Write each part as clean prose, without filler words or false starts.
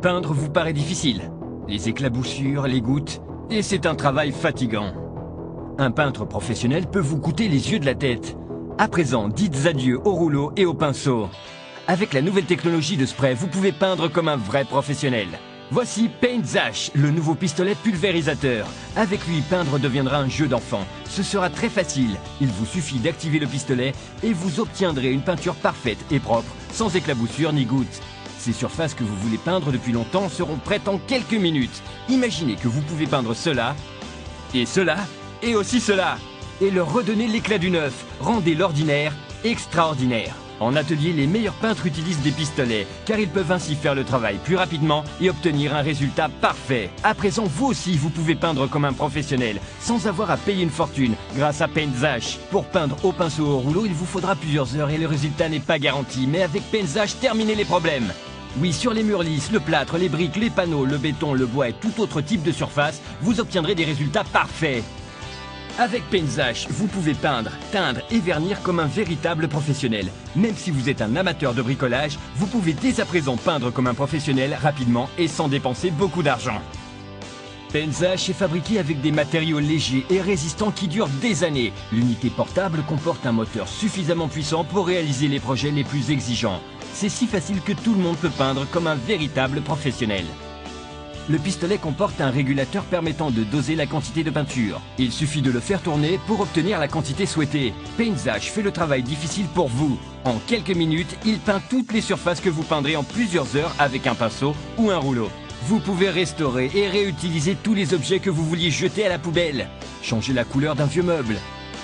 Peindre vous paraît difficile. Les éclaboussures, les gouttes, et c'est un travail fatigant. Un peintre professionnel peut vous coûter les yeux de la tête. À présent, dites adieu au rouleau et au pinceau. Avec la nouvelle technologie de spray, vous pouvez peindre comme un vrai professionnel. Voici Paintzash, le nouveau pistolet pulvérisateur. Avec lui, peindre deviendra un jeu d'enfant. Ce sera très facile. Il vous suffit d'activer le pistolet et vous obtiendrez une peinture parfaite et propre, sans éclaboussures ni gouttes. Ces surfaces que vous voulez peindre depuis longtemps seront prêtes en quelques minutes. Imaginez que vous pouvez peindre cela, et aussi cela, et leur redonner l'éclat du neuf. Rendez l'ordinaire extraordinaire. En atelier, les meilleurs peintres utilisent des pistolets, car ils peuvent ainsi faire le travail plus rapidement et obtenir un résultat parfait. À présent, vous aussi, vous pouvez peindre comme un professionnel, sans avoir à payer une fortune, grâce à Paintzash. Pour peindre au pinceau ou au rouleau, il vous faudra plusieurs heures et le résultat n'est pas garanti, mais avec Paintzash, terminez les problèmes. Oui, sur les murs lisses, le plâtre, les briques, les panneaux, le béton, le bois et tout autre type de surface, vous obtiendrez des résultats parfaits. Avec Paintzash, vous pouvez peindre, teindre et vernir comme un véritable professionnel. Même si vous êtes un amateur de bricolage, vous pouvez dès à présent peindre comme un professionnel rapidement et sans dépenser beaucoup d'argent. Paintzash est fabriqué avec des matériaux légers et résistants qui durent des années. L'unité portable comporte un moteur suffisamment puissant pour réaliser les projets les plus exigeants. C'est si facile que tout le monde peut peindre comme un véritable professionnel. Le pistolet comporte un régulateur permettant de doser la quantité de peinture. Il suffit de le faire tourner pour obtenir la quantité souhaitée. Paintzash fait le travail difficile pour vous. En quelques minutes, il peint toutes les surfaces que vous peindrez en plusieurs heures avec un pinceau ou un rouleau. Vous pouvez restaurer et réutiliser tous les objets que vous vouliez jeter à la poubelle. Changer la couleur d'un vieux meuble.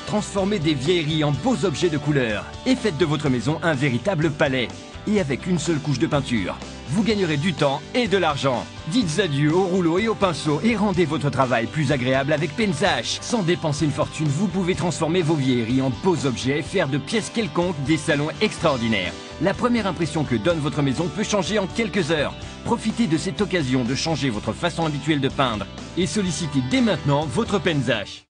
Transformez des vieilleries en beaux objets de couleur. Et faites de votre maison un véritable palais. Et avec une seule couche de peinture, vous gagnerez du temps et de l'argent. Dites adieu au rouleau et au pinceau et rendez votre travail plus agréable avec Paintzash. Sans dépenser une fortune, vous pouvez transformer vos vieilleries en beaux objets et faire de pièces quelconques des salons extraordinaires. La première impression que donne votre maison peut changer en quelques heures. Profitez de cette occasion de changer votre façon habituelle de peindre et sollicitez dès maintenant votre Paintzash.